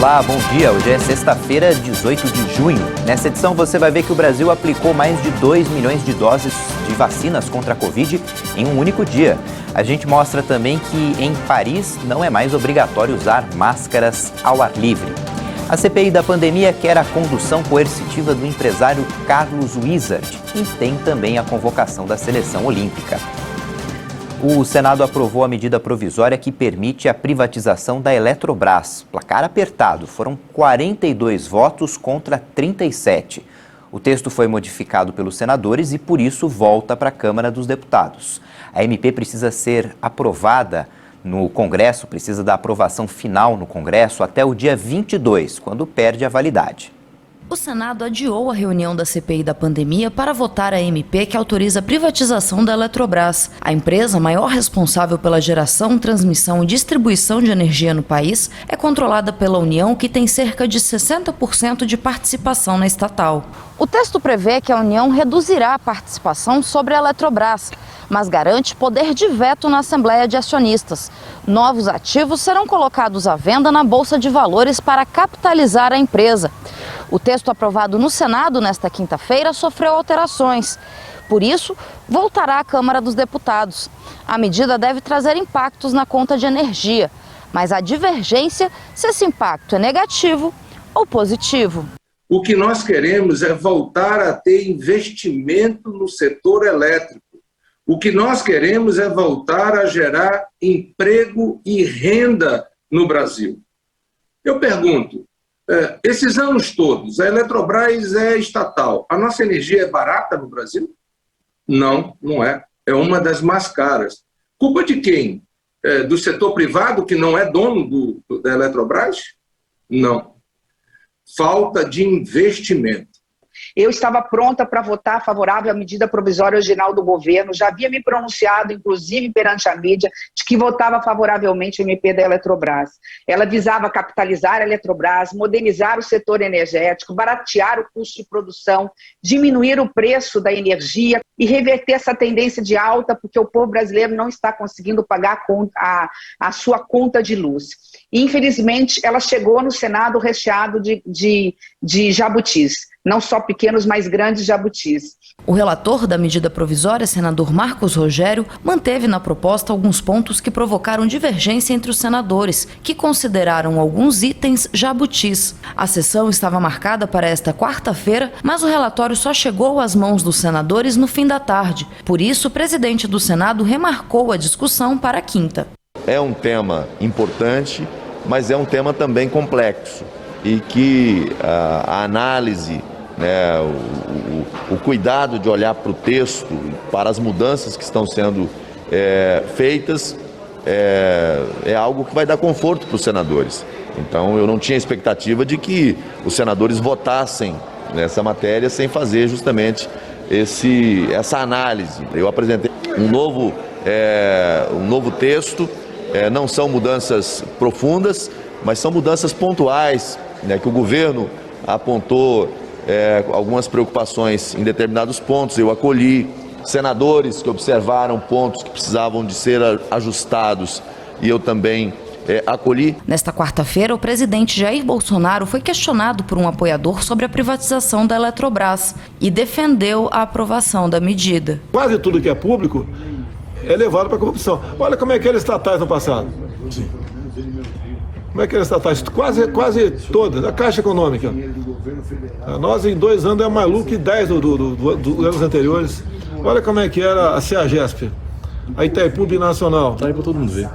Olá, bom dia. Hoje é sexta-feira, 18 de junho. Nessa edição você vai ver que o Brasil aplicou mais de 2 milhões de doses de vacinas contra a Covid em um único dia. A gente mostra também que em Paris não é mais obrigatório usar máscaras ao ar livre. A CPI da pandemia quer a condução coercitiva do empresário Carlos Wizard e tem também a convocação da seleção olímpica. O Senado aprovou a medida provisória que permite a privatização da Eletrobras. Placar apertado, foram 42 votos contra 37. O texto foi modificado pelos senadores e, por isso, volta para a Câmara dos Deputados. A MP precisa ser aprovada no Congresso, precisa da aprovação final no Congresso até o dia 22, quando perde a validade. O Senado adiou a reunião da CPI da pandemia para votar a MP que autoriza a privatização da Eletrobras. A empresa maior responsável pela geração, transmissão e distribuição de energia no país é controlada pela União, que tem cerca de 60% de participação na estatal. O texto prevê que a União reduzirá a participação sobre a Eletrobras, mas garante poder de veto na Assembleia de Acionistas. Novos ativos serão colocados à venda na Bolsa de Valores para capitalizar a empresa. O texto aprovado no Senado nesta quinta-feira sofreu alterações. Por isso, voltará à Câmara dos Deputados. A medida deve trazer impactos na conta de energia, mas há divergência se esse impacto é negativo ou positivo. O que nós queremos é voltar a ter investimento no setor elétrico. O que nós queremos é voltar a gerar emprego e renda no Brasil. Eu pergunto, esses anos todos, a Eletrobras é estatal. A nossa energia é barata no Brasil? Não, não é. É uma das mais caras. Culpa de quem? Do setor privado, que não é dono da Eletrobras? Não. Falta de investimento. Eu estava pronta para votar favorável à medida provisória original do governo, já havia me pronunciado, inclusive perante a mídia, de que votava favoravelmente a MP da Eletrobras. Ela visava capitalizar a Eletrobras, modernizar o setor energético, baratear o custo de produção, diminuir o preço da energia e reverter essa tendência de alta, porque o povo brasileiro não está conseguindo pagar a sua conta de luz. E, infelizmente, ela chegou no Senado recheado de jabutis. Não só pequenos, mas grandes jabutis. O relator da medida provisória, senador Marcos Rogério, manteve na proposta alguns pontos que provocaram divergência entre os senadores, que consideraram alguns itens jabutis. A sessão estava marcada para esta quarta-feira, mas o relatório só chegou às mãos dos senadores no fim da tarde. Por isso, o presidente do Senado remarcou a discussão para a quinta. É um tema importante, mas é um tema também complexo e que a análise, o cuidado de olhar para o texto, para as mudanças que estão sendo feitas, é algo que vai dar conforto para os senadores. Então, eu não tinha expectativa de que os senadores votassem nessa matéria sem fazer justamente essa análise. Eu apresentei um novo texto, não são mudanças profundas, mas são mudanças pontuais, que o governo apontou algumas preocupações em determinados pontos, eu acolhi. Senadores que observaram pontos que precisavam de ser ajustados e eu também acolhi. Nesta quarta-feira, o presidente Jair Bolsonaro foi questionado por um apoiador sobre a privatização da Eletrobras e defendeu a aprovação da medida. Quase tudo que é público é levado para a corrupção. Olha como é que eram estatais no passado. Sim. Como é que eram estatais? Quase todas. A Caixa Econômica. Nós, em 2 anos, é mais lucro que 10 dos anos anteriores. Olha como é que era a CEAGESP, a Itaipu Binacional. Está aí para todo mundo ver.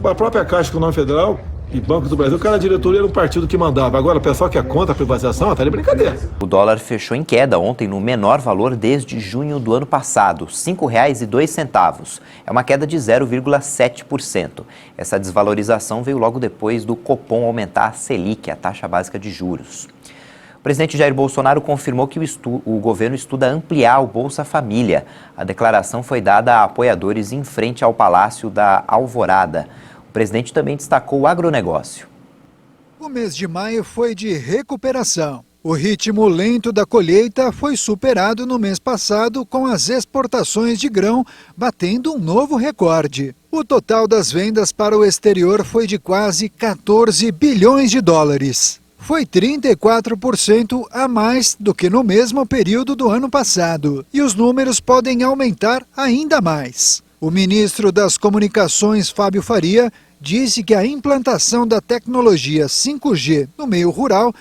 A própria Caixa Econômica Federal e Banco do Brasil, cada diretoria era um partido que mandava. Agora, o pessoal que é contra a privatização, está de brincadeira. O dólar fechou em queda ontem no menor valor desde junho do ano passado, R$ 5,02. É uma queda de 0,7%. Essa desvalorização veio logo depois do Copom aumentar a Selic, a taxa básica de juros. O presidente Jair Bolsonaro confirmou que o governo estuda ampliar o Bolsa Família. A declaração foi dada a apoiadores em frente ao Palácio da Alvorada. O presidente também destacou o agronegócio. O mês de maio foi de recuperação. O ritmo lento da colheita foi superado no mês passado, com as exportações de grão batendo um novo recorde. O total das vendas para o exterior foi de quase 14 bilhões de dólares. Foi 34% a mais do que no mesmo período do ano passado. E os números podem aumentar ainda mais. O ministro das Comunicações, Fábio Faria, disse que a implantação da tecnologia 5G no meio rural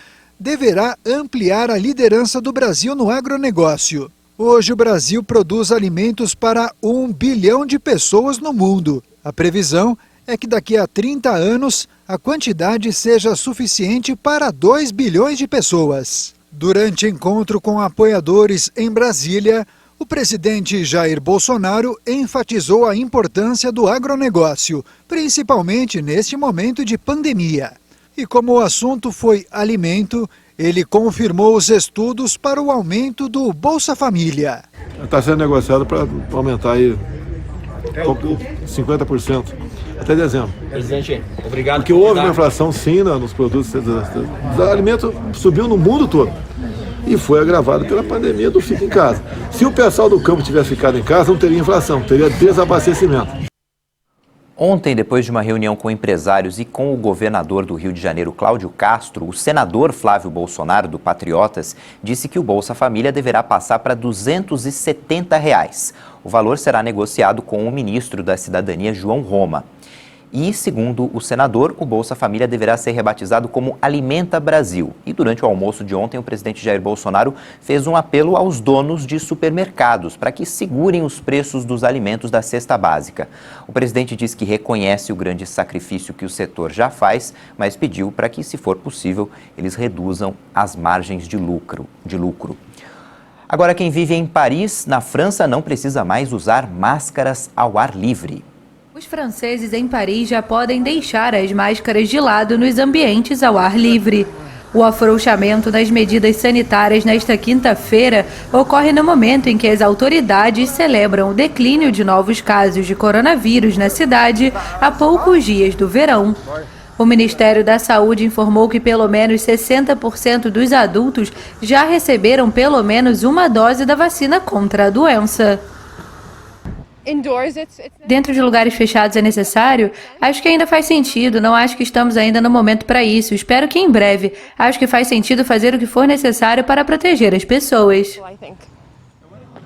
deverá ampliar a liderança do Brasil no agronegócio. Hoje o Brasil produz alimentos para 1 bilhão de pessoas no mundo. A previsão é que daqui a 30 anos a quantidade seja suficiente para 2 bilhões de pessoas. Durante encontro com apoiadores em Brasília, o presidente Jair Bolsonaro enfatizou a importância do agronegócio, principalmente neste momento de pandemia. E como o assunto foi alimento, ele confirmou os estudos para o aumento do Bolsa Família. Está sendo negociado para aumentar aí 50% até dezembro. Presidente, obrigado. Porque houve uma inflação sim nos produtos. O alimento subiu no mundo todo. E foi agravado pela pandemia do fica em casa. Se o pessoal do campo tivesse ficado em casa, não teria inflação, teria desabastecimento. Ontem, depois de uma reunião com empresários e com o governador do Rio de Janeiro, Cláudio Castro, o senador Flávio Bolsonaro, do Patriotas, disse que o Bolsa Família deverá passar para R$ 270. O valor será negociado com o ministro da Cidadania, João Roma. E, segundo o senador, o Bolsa Família deverá ser rebatizado como Alimenta Brasil. E durante o almoço de ontem, o presidente Jair Bolsonaro fez um apelo aos donos de supermercados para que segurem os preços dos alimentos da cesta básica. O presidente disse que reconhece o grande sacrifício que o setor já faz, mas pediu para que, se for possível, eles reduzam as margens de lucro. Agora, quem vive em Paris, na França, não precisa mais usar máscaras ao ar livre. Os franceses em Paris já podem deixar as máscaras de lado nos ambientes ao ar livre. O afrouxamento das medidas sanitárias nesta quinta-feira ocorre no momento em que as autoridades celebram o declínio de novos casos de coronavírus na cidade a poucos dias do verão. O Ministério da Saúde informou que pelo menos 60% dos adultos já receberam pelo menos uma dose da vacina contra a doença. Dentro de lugares fechados é necessário? Acho que ainda faz sentido, não acho que estamos ainda no momento para isso. Espero que em breve. Acho que faz sentido fazer o que for necessário para proteger as pessoas.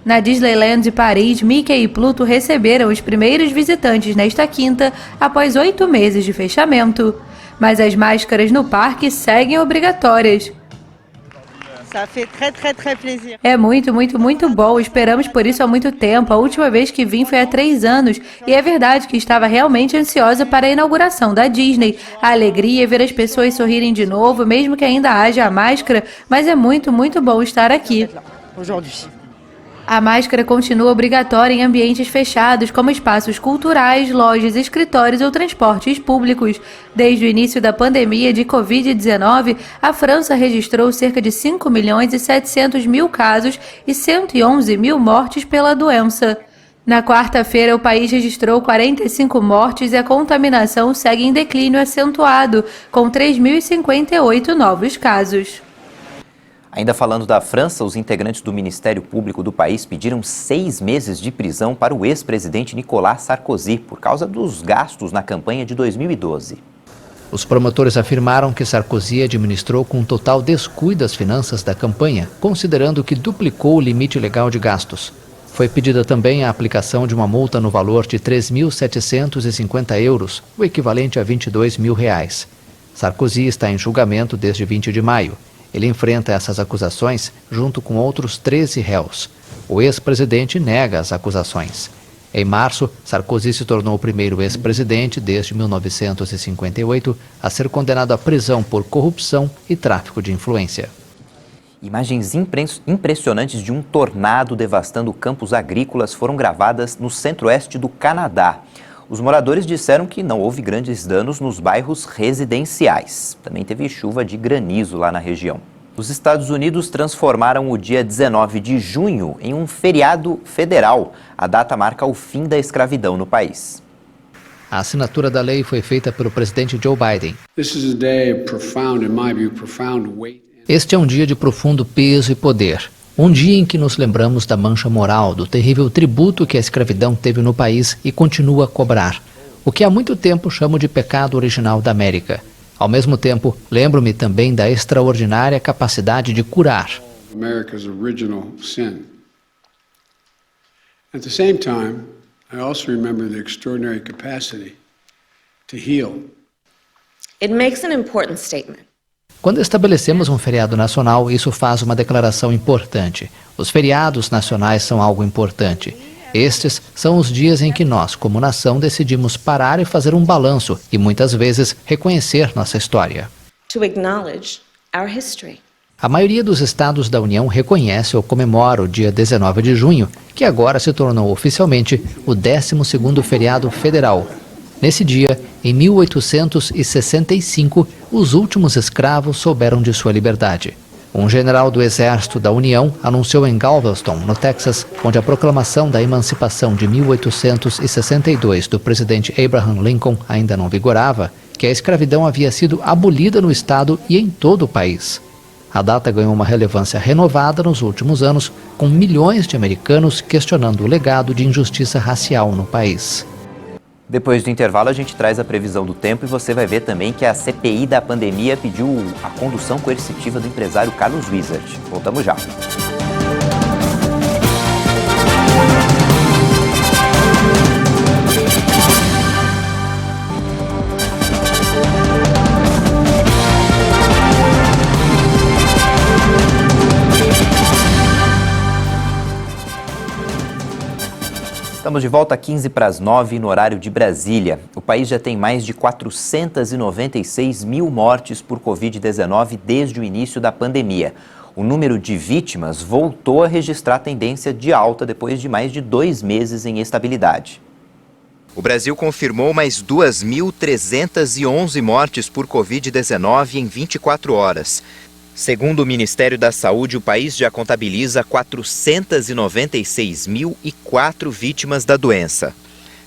Na Disneyland de Paris, Mickey e Pluto receberam os primeiros visitantes nesta quinta, após 8 meses de fechamento. Mas as máscaras no parque seguem obrigatórias. É muito bom. Esperamos por isso há muito tempo. A última vez que vim foi há 3 anos. E é verdade que estava realmente ansiosa para a inauguração da Disney. A alegria é ver as pessoas sorrirem de novo, mesmo que ainda haja a máscara. Mas é muito bom estar aqui. A máscara continua obrigatória em ambientes fechados, como espaços culturais, lojas, escritórios ou transportes públicos. Desde o início da pandemia de Covid-19, a França registrou cerca de 5.700.000 casos e 111.000 mortes pela doença. Na quarta-feira, o país registrou 45 mortes e a contaminação segue em declínio acentuado, com 3.058 novos casos. Ainda falando da França, os integrantes do Ministério Público do país pediram 6 meses de prisão para o ex-presidente Nicolas Sarkozy por causa dos gastos na campanha de 2012. Os promotores afirmaram que Sarkozy administrou com total descuido as finanças da campanha, considerando que duplicou o limite legal de gastos. Foi pedida também a aplicação de uma multa no valor de 3.750 euros, o equivalente a R$22 mil. Sarkozy está em julgamento desde 20 de maio. Ele enfrenta essas acusações junto com outros 13 réus. O ex-presidente nega as acusações. Em março, Sarkozy se tornou o primeiro ex-presidente desde 1958 a ser condenado à prisão por corrupção e tráfico de influência. Imagens impressionantes de um tornado devastando campos agrícolas foram gravadas no centro-oeste do Canadá. Os moradores disseram que não houve grandes danos nos bairros residenciais. Também teve chuva de granizo lá na região. Os Estados Unidos transformaram o dia 19 de junho em um feriado federal. A data marca o fim da escravidão no país. A assinatura da lei foi feita pelo presidente Joe Biden. Este é um dia de profundo peso e poder. Um dia em que nos lembramos da mancha moral, do terrível tributo que a escravidão teve no país e continua a cobrar. O que há muito tempo chamo de pecado original da América. Ao mesmo tempo, lembro-me também da extraordinária capacidade de curar. America's original sin. At the same time, I also remember the extraordinary capacity to heal. It makes an important statement. Quando estabelecemos um feriado nacional, isso faz uma declaração importante. Os feriados nacionais são algo importante. Estes são os dias em que nós, como nação, decidimos parar e fazer um balanço e, muitas vezes, reconhecer nossa história. To acknowledge our history. A maioria dos estados da União reconhece ou comemora o dia 19 de junho, que agora se tornou oficialmente o 12º feriado federal. Nesse dia, em 1865, os últimos escravos souberam de sua liberdade. Um general do Exército da União anunciou em Galveston, no Texas, onde a proclamação da emancipação de 1862 do presidente Abraham Lincoln ainda não vigorava, que a escravidão havia sido abolida no estado e em todo o país. A data ganhou uma relevância renovada nos últimos anos, com milhões de americanos questionando o legado de injustiça racial no país. Depois do intervalo, a gente traz a previsão do tempo e você vai ver também que a CPI da pandemia pediu a condução coercitiva do empresário Carlos Wizard. Voltamos já. Estamos de volta a 8:45 no horário de Brasília. O país já tem mais de 496 mil mortes por Covid-19 desde o início da pandemia. O número de vítimas voltou a registrar tendência de alta depois de mais de 2 meses em estabilidade. O Brasil confirmou mais 2.311 mortes por Covid-19 em 24 horas. Segundo o Ministério da Saúde, o país já contabiliza 496.004 vítimas da doença.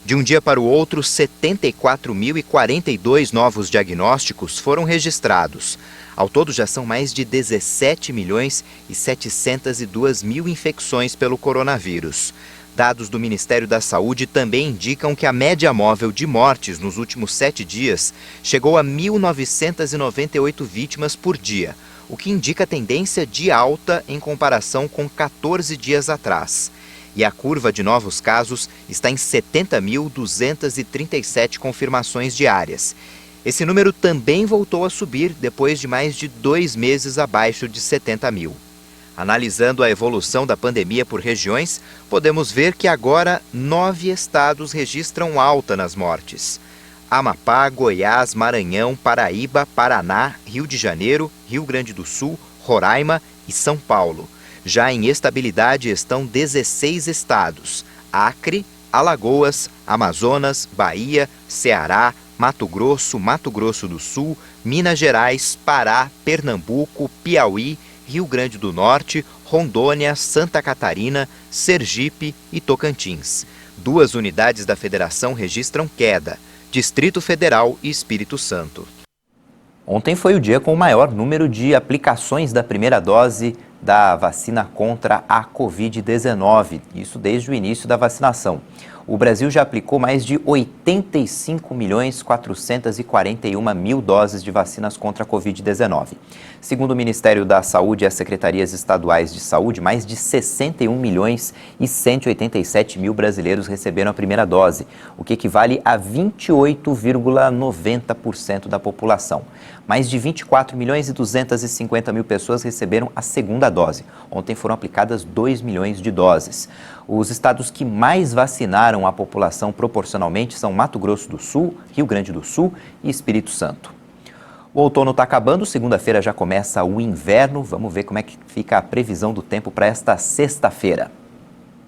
De um dia para o outro, 74.042 novos diagnósticos foram registrados. Ao todo, já são mais de 17.702.000 infecções pelo coronavírus. Dados do Ministério da Saúde também indicam que a média móvel de mortes nos últimos 7 dias chegou a 1.998 vítimas por dia, o que indica tendência de alta em comparação com 14 dias atrás. E a curva de novos casos está em 70.237 confirmações diárias. Esse número também voltou a subir depois de mais de 2 meses abaixo de 70 mil. Analisando a evolução da pandemia por regiões, podemos ver que agora 9 estados registram alta nas mortes. Amapá, Goiás, Maranhão, Paraíba, Paraná, Rio de Janeiro, Rio Grande do Sul, Roraima e São Paulo. Já em estabilidade estão 16 estados: Acre, Alagoas, Amazonas, Bahia, Ceará, Mato Grosso do Sul, Minas Gerais, Pará, Pernambuco, Piauí, Rio Grande do Norte, Rondônia, Santa Catarina, Sergipe e Tocantins. 2 unidades da federação registram queda: Distrito Federal e Espírito Santo. Ontem foi o dia com o maior número de aplicações da primeira dose da vacina contra a Covid-19, isso desde o início da vacinação. O Brasil já aplicou mais de 85.441.000 doses de vacinas contra a Covid-19. Segundo o Ministério da Saúde e as secretarias estaduais de saúde, mais de 61.187.000 brasileiros receberam a primeira dose, o que equivale a 28,90% da população. Mais de 24.250.000 pessoas receberam a segunda dose. Ontem foram aplicadas 2 milhões de doses. Os estados que mais vacinaram a população proporcionalmente são Mato Grosso do Sul, Rio Grande do Sul e Espírito Santo. O outono está acabando, segunda-feira já começa o inverno. Vamos ver como é que fica a previsão do tempo para esta sexta-feira.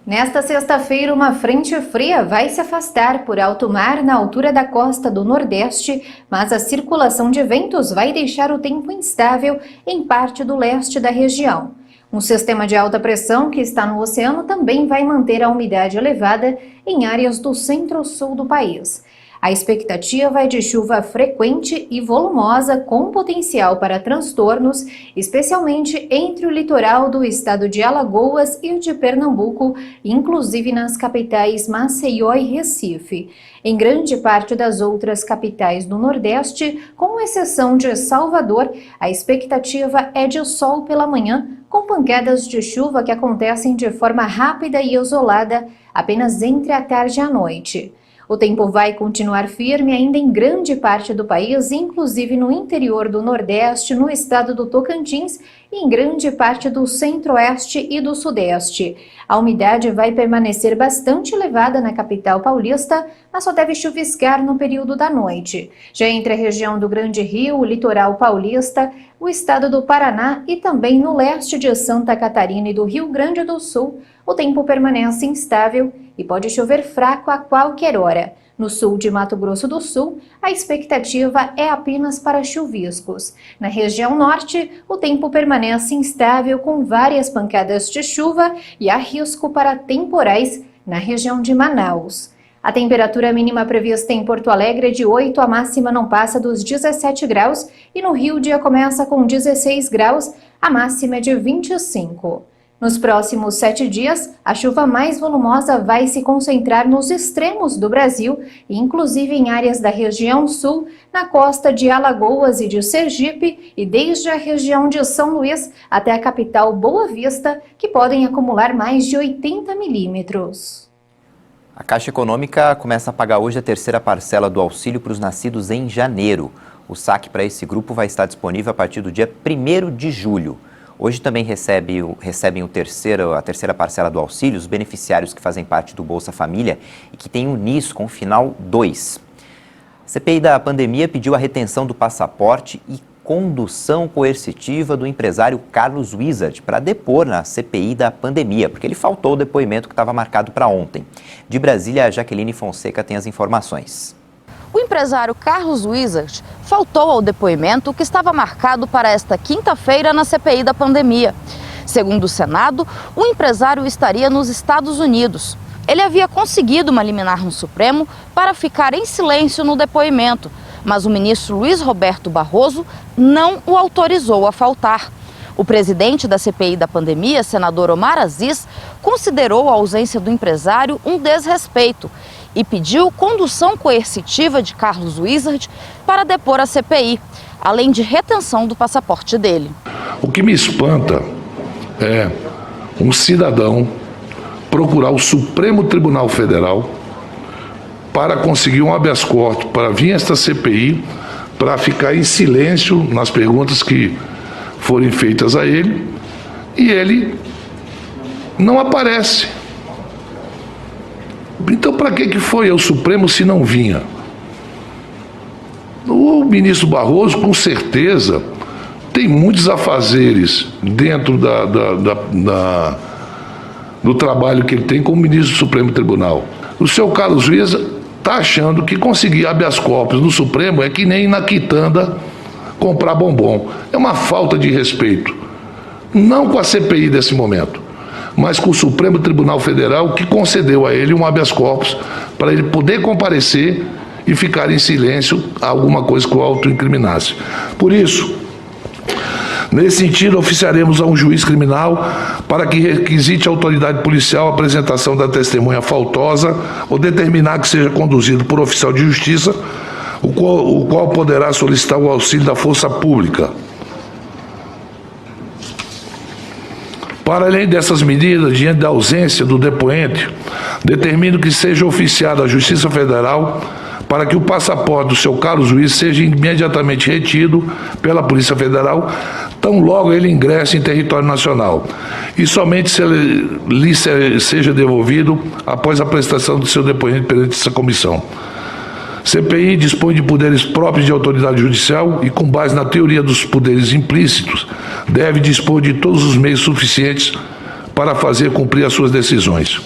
Nesta sexta-feira, uma frente fria vai se afastar por alto mar na altura da costa do Nordeste, mas a circulação de ventos vai deixar o tempo instável em parte do leste da região. Um sistema de alta pressão que está no oceano também vai manter a umidade elevada em áreas do centro-sul do país. A expectativa é de chuva frequente e volumosa com potencial para transtornos, especialmente entre o litoral do estado de Alagoas e o de Pernambuco, inclusive nas capitais Maceió e Recife. Em grande parte das outras capitais do Nordeste, com exceção de Salvador, a expectativa é de sol pela manhã, com pancadas de chuva que acontecem de forma rápida e isolada apenas entre a tarde e a noite. O tempo vai continuar firme ainda em grande parte do país, inclusive no interior do Nordeste, no estado do Tocantins e em grande parte do Centro-Oeste e do Sudeste. A umidade vai permanecer bastante elevada na capital paulista, mas só deve chuviscar no período da noite. Já entre a região do Grande Rio, o litoral paulista, o estado do Paraná e também no leste de Santa Catarina e do Rio Grande do Sul, o tempo permanece instável e pode chover fraco a qualquer hora. No sul de Mato Grosso do Sul, a expectativa é apenas para chuviscos. Na região norte, o tempo permanece instável com várias pancadas de chuva e há risco para temporais na região de Manaus. A temperatura mínima prevista em Porto Alegre é de 8, a máxima não passa dos 17 graus e no Rio o dia começa com 16 graus, a máxima é de 25. Nos próximos 7 dias, a chuva mais volumosa vai se concentrar nos extremos do Brasil, inclusive em áreas da região sul, na costa de Alagoas e de Sergipe, e desde a região de São Luís até a capital Boa Vista, que podem acumular mais de 80 milímetros. A Caixa Econômica começa a pagar hoje a terceira parcela do auxílio para os nascidos em janeiro. O saque para esse grupo vai estar disponível a partir do dia 1º de julho. Hoje também recebem a terceira parcela do auxílio os beneficiários que fazem parte do Bolsa Família e que têm o NIS com o final 2. A CPI da pandemia pediu a retenção do passaporte e condução coercitiva do empresário Carlos Wizard para depor na CPI da pandemia, porque ele faltou o depoimento que estava marcado para ontem. De Brasília, a Jaqueline Fonseca tem as informações. O empresário Carlos Wizard faltou ao depoimento que estava marcado para esta quinta-feira na CPI da pandemia. Segundo o Senado, o empresário estaria nos Estados Unidos. Ele havia conseguido uma liminar no Supremo para ficar em silêncio no depoimento, mas o ministro Luiz Roberto Barroso não o autorizou a faltar. O presidente da CPI da pandemia, senador Omar Aziz, considerou a ausência do empresário um desrespeito e pediu condução coercitiva de Carlos Wizard para depor a CPI, além de retenção do passaporte dele. O que me espanta é um cidadão procurar o Supremo Tribunal Federal para conseguir um habeas corpus, para vir a esta CPI, para ficar em silêncio nas perguntas que forem feitas a ele, e ele não aparece. Então, para que foi ao Supremo se não vinha? O ministro Barroso, com certeza, tem muitos afazeres dentro do trabalho que ele tem como ministro do Supremo Tribunal. O senhor Carlos Wizard está achando que conseguir habeas corpus no Supremo é que nem na quitanda comprar bombom. É uma falta de respeito. Não com a CPI desse momento, mas com o Supremo Tribunal Federal, que concedeu a ele um habeas corpus para ele poder comparecer e ficar em silêncio a alguma coisa que o autoincriminasse. Por isso, nesse sentido, oficiaremos a um juiz criminal para que requisite a autoridade policial a apresentação da testemunha faltosa ou determinar que seja conduzido por oficial de justiça, o qual poderá solicitar o auxílio da força pública. Para além dessas medidas, diante da ausência do depoente, determino que seja oficiada a Justiça Federal para que o passaporte do seu Carlos Wizard seja imediatamente retido pela Polícia Federal, tão logo ele ingresse em território nacional, e somente se ele lhe seja devolvido após a prestação do seu depoimento perante essa comissão. CPI dispõe de poderes próprios de autoridade judicial e, com base na teoria dos poderes implícitos, deve dispor de todos os meios suficientes para fazer cumprir as suas decisões.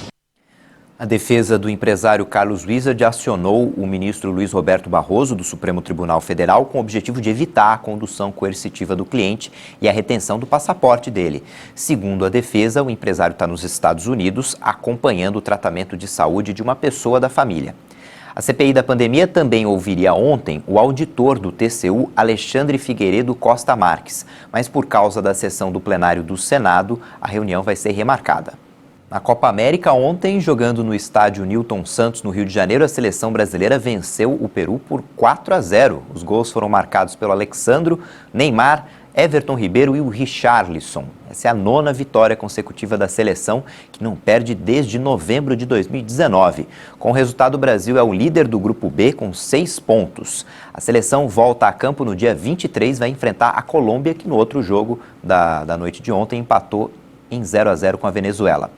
A defesa do empresário Carlos Wizard acionou o ministro Luiz Roberto Barroso, do Supremo Tribunal Federal, com o objetivo de evitar a condução coercitiva do cliente e a retenção do passaporte dele. Segundo a defesa, o empresário está nos Estados Unidos acompanhando o tratamento de saúde de uma pessoa da família. A CPI da pandemia também ouviria ontem o auditor do TCU, Alexandre Figueiredo Costa Marques, mas por causa da sessão do plenário do Senado, a reunião vai ser remarcada. Na Copa América, ontem, jogando no estádio Newton Santos, no Rio de Janeiro, a seleção brasileira venceu o Peru por 4-0. Os gols foram marcados pelo Alexandro, Neymar, Everton Ribeiro e o Richarlison. Essa é a 9ª vitória consecutiva da seleção, que não perde desde novembro de 2019. Com o resultado, o Brasil é o líder do Grupo B com 6 pontos. A seleção volta a campo no dia 23, vai enfrentar a Colômbia, que no outro jogo da noite de ontem empatou em 0-0 com a Venezuela.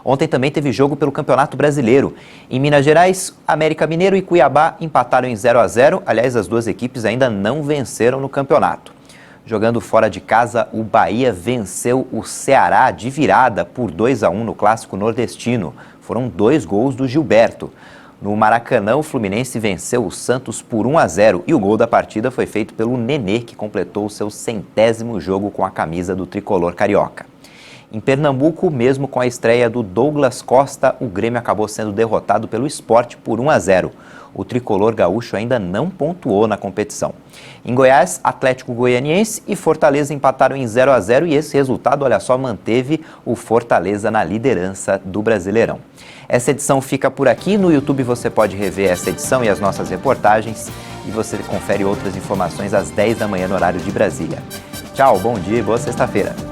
Ontem também teve jogo pelo Campeonato Brasileiro. Em Minas Gerais, América Mineiro e Cuiabá empataram em 0-0. Aliás, as duas equipes ainda não venceram no campeonato. Jogando fora de casa, o Bahia venceu o Ceará de virada por 2-1 no Clássico Nordestino. Foram 2 gols do Gilberto. No Maracanã, o Fluminense venceu o Santos por 1-0 e o gol da partida foi feito pelo Nenê, que completou o seu 100º jogo com a camisa do tricolor carioca. Em Pernambuco, mesmo com a estreia do Douglas Costa, o Grêmio acabou sendo derrotado pelo Sport por 1-0. O tricolor gaúcho ainda não pontuou na competição. Em Goiás, Atlético Goianiense e Fortaleza empataram em 0-0 e esse resultado, olha só, manteve o Fortaleza na liderança do Brasileirão. Essa edição fica por aqui. No YouTube você pode rever essa edição e as nossas reportagens e você confere outras informações às 10 da manhã no horário de Brasília. Tchau, bom dia e boa sexta-feira.